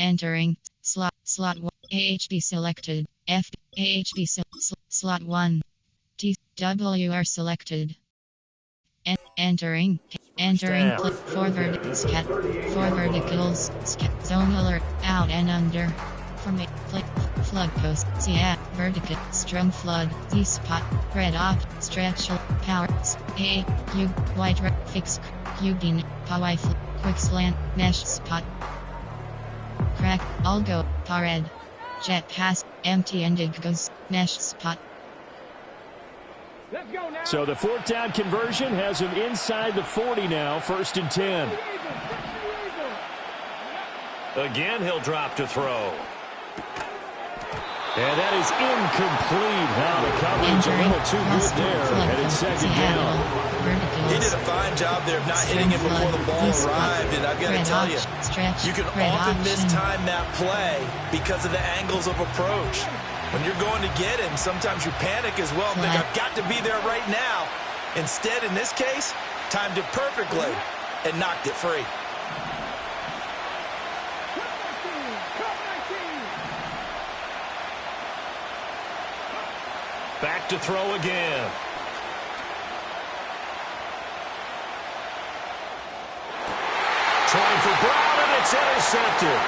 Entering. Slot 1. AHB selected. F. AHB slot 1. T. W are selected. Entering. Entering. Click forward. Scat. Forward equals. Scat. Zone alert. Out and under. From click. Flood post. C. Vertical. Strum flood. Z spot. Red off. Stretch. Power. A. Q. White. Fix. Qdin. Power. Quick slant. Mesh spot. Crack. Algo. Pared. Jet pass. Empty ended goes. Mesh spot. So the fourth down conversion has him inside the 40 now, 1st and 10. Again, he'll drop to throw. And that is incomplete. Now the coverage a little too good there. And it's 2nd down. He did a fine job there of not hitting him before the ball arrived. And I've got to tell you, you can often mistime that play because of the angles of approach. When you're going to get him, sometimes you panic as well. Think, I've got to be there right now. Instead, in this case, timed it perfectly and knocked it free. Back to throw again. Trying for Brown, and it's intercepted.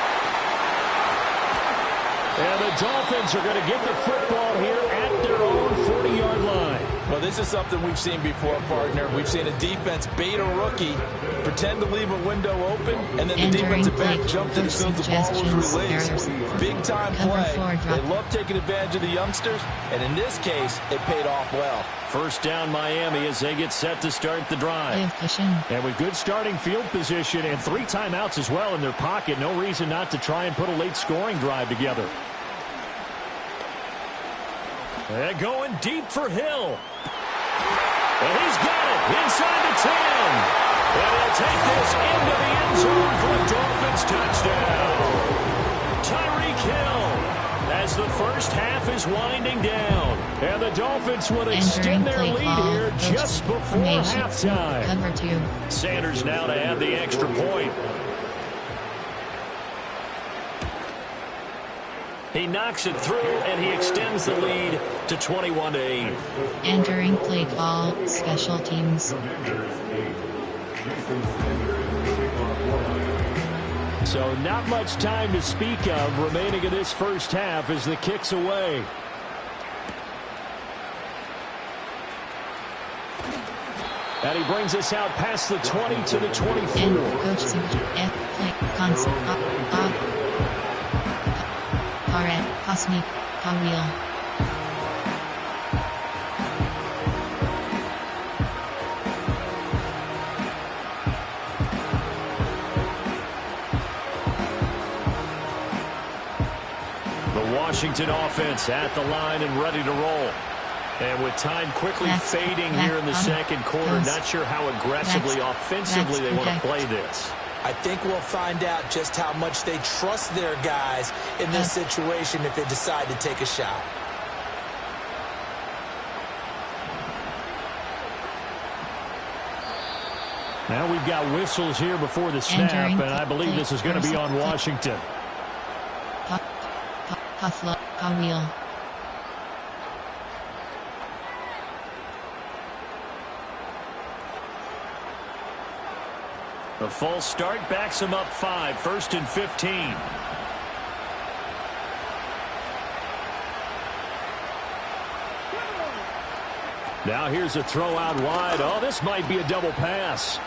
And the Dolphins are going to get the football here at their own 40-yard line. Well, this is something we've seen before, partner. We've seen a defense bait a rookie, pretend to leave a window open, and then the defensive back jumped in as soon as the ball was released. Big-time play. They love taking advantage of the youngsters, and in this case, it paid off well. 1st down Miami as they get set to start the drive. And with good starting field position and 3 timeouts as well in their pocket, no reason not to try and put a late scoring drive together. And going deep for Hill. And he's got it inside the 10. And he'll take this into the end zone for a Dolphins touchdown. Tyreek Hill as the first half is winding down. And the Dolphins will extend their lead here just before halftime. Sanders now to add the extra point. He knocks it through, and he extends the lead to 21-8. Entering play call, special teams. So not much time to speak of remaining in this first half as the kick's away. And he brings us out past the 20 to the 24. And coach play concept Cosmic, Pawheel. The Washington offense at the line and ready to roll. And with time quickly fading here in the second quarter, not sure how aggressively, offensively they want to play this. I think we'll find out just how much they trust their guys in this situation if they decide to take a shot. Now we've got whistles here before the snap, and I believe this is going to be on Washington. Pawheel. The false start backs him up 5, 1st and 15. Now here's a throw out wide. Oh, this might be a double pass.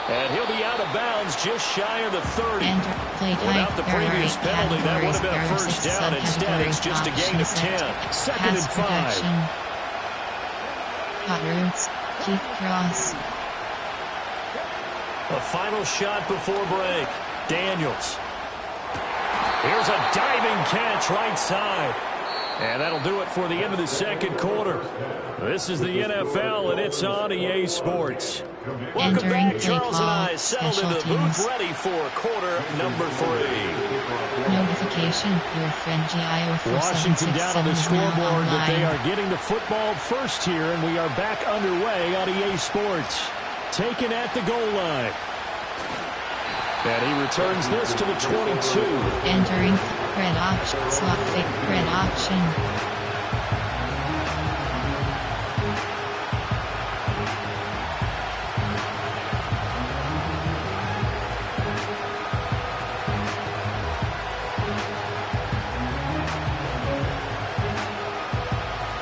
And he'll be out of bounds just shy of the 30. Without the previous penalty, that would have been a first down. Instead, it's just a gain of 10. 2nd and 5. Hot roots. Keep cross. A final shot before break. Daniels. Here's a diving catch right side. And that'll do it for the end of the second quarter. This is the NFL, and it's on EA Sports. Welcome back. Charles and I settled into the booth ready for quarter number 3. Notification. Your friend GIO Washington down on the scoreboard, but they are getting the football first here, and we are back underway on EA Sports. Taken at the goal line. And he returns this to the 22. Entering red option, slot fake, red option.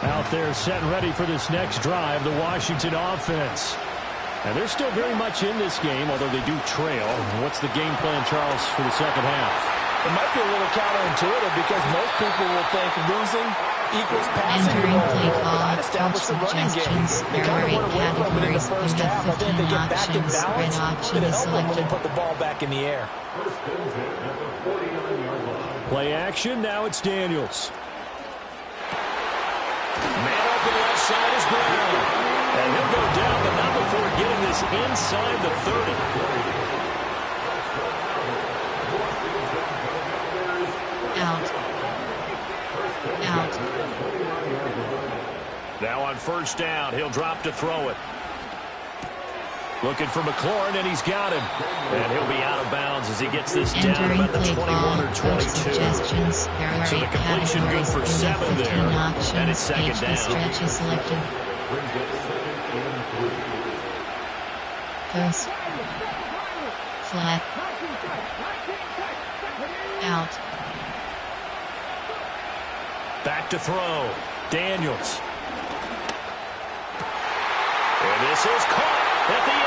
Out there set and ready for this next drive, the Washington offense. And they're still very much in this game, although they do trail. What's the game plan, Charles, for the second half? It might be a little counterintuitive because most people will think losing equals passing the ball. Entering play But call, that established the running game. They kind of went away from it in the first half. I think they get back in balance. It'll help them when they put the ball back in the air. Play action, now it's Daniels. Man open left side is Brown. And he'll go down, but not before getting this inside the 30. Out. Out. Now on first down, he'll drop to throw it. Looking for McLaurin, and he's got him. And he'll be out of bounds as he gets this down about the 21 or 22. So the completion good for 7 there. And it's second down. Stretch is selected. First. Flat. Out. Back to throw. Daniels. And this is caught at the 8.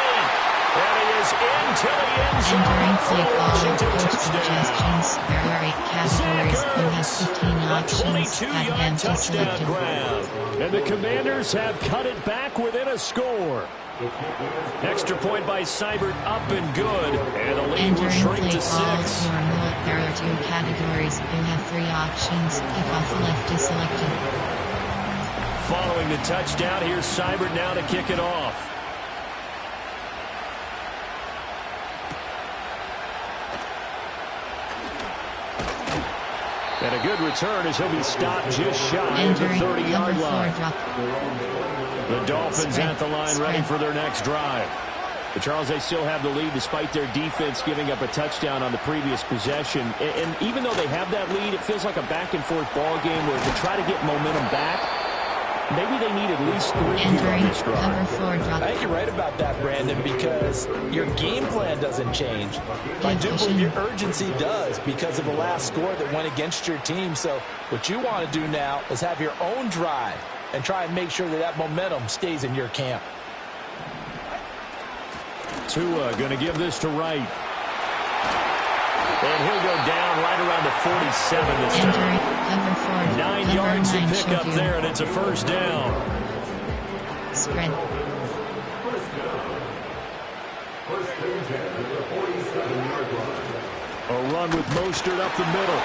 And he is into the end zone. Entering For play the call, Washington coach touchdown. suggestions. There are 8 categories. You have 15 options. Add 22-yard empty touchdown selected. grab. And the Commanders have cut it back within a score. Extra point by Seibert, up and good. And the lead will Entering shrink play to call, 6. there are 2 categories. You have 3 options. Kick off left is selected. Following the touchdown, here's Seibert now to kick it off. And a good return as he'll be stopped just shy of the 30-yard line. The Dolphins at the line ready for their next drive. But Charles, they still have the lead despite their defense giving up a touchdown on the previous possession. And even though they have that lead, it feels like a back-and-forth ball game where to try to get momentum back, maybe they need at least 3 here on this drive. I think you're right about that, Brandon, because your game plan doesn't change. I do believe your urgency does because of the last score that went against your team. So what you want to do now is have your own drive and try and make sure that that momentum stays in your camp. Tua going to give this to Wright. And he'll go down right around the 47 this time. 9 yards to pick up there, and it's a first down. Spread. A run with Mostert up the middle.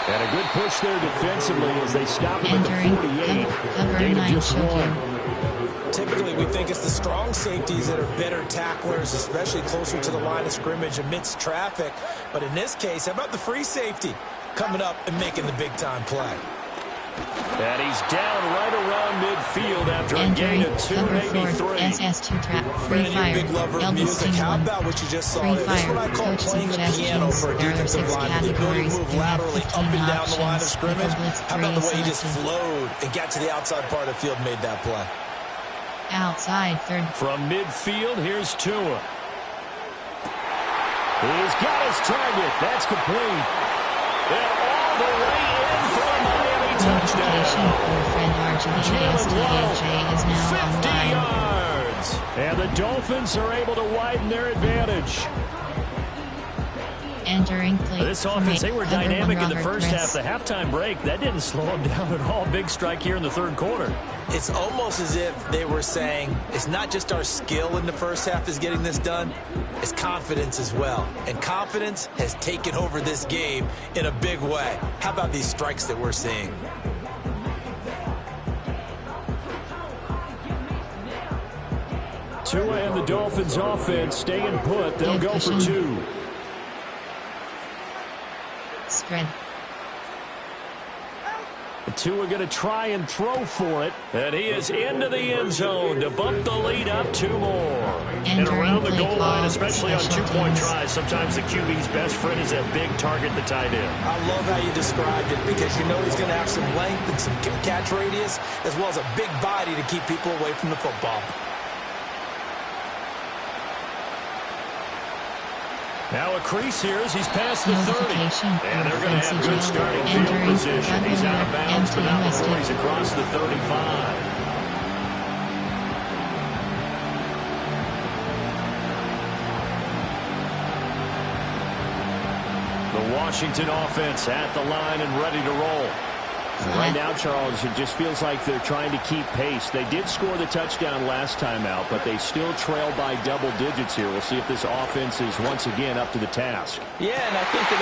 And a good push there defensively as they stop him at the 48. Gain of just 1. Typically, we think it's the strong safeties that are better tacklers, especially closer to the line of scrimmage amidst traffic. But in this case, how about the free safety coming up and making the big-time play? And he's down right around midfield after a gain of 2, maybe 3. SS2 trap. Free Brandon, you're a fire. big lover of music. How about what you just saw there? This is what I call playing the piano for a defensive line. The ability to move laterally up and down the line of scrimmage. How about the way he just flowed and got to the outside part of the field and made that play? Outside third. From midfield, here's Tua. He's got his target. That's complete. And all the way in for a Miami touchdown. Your friend RGBASTAJ is now 50 online. yards. And the Dolphins are able to widen their advantage. Entering play. This offense, they were dynamic in the first half. The halftime break, that didn't slow them down at all. Big strike here in the third quarter. It's almost as if they were saying, it's not just our skill in the first half is getting this done, it's confidence as well. And confidence has taken over this game in a big way. How about these strikes that we're seeing? Tua and the Dolphins offense staying put. They'll go for 2. Spread. Tua going to try and throw for it. And he is into the end zone to bump the lead up 2 more. And around the goal line, especially on 2-point tries, sometimes the QB's best friend is that big target, the tight end. I love how you described it because you know he's going to have some length and some catch radius as well as a big body to keep people away from the football. Now a crease here as he's past the 30. And they're going to have good starting field position. He's out of bounds, but not before he's across the 35. The Washington offense at the line and ready to roll. Right now, Charles, it just feels like they're trying to keep pace. They did score the touchdown last time out, but they still trail by double digits here. We'll see if this offense is once again up to the task. Yeah, and I think that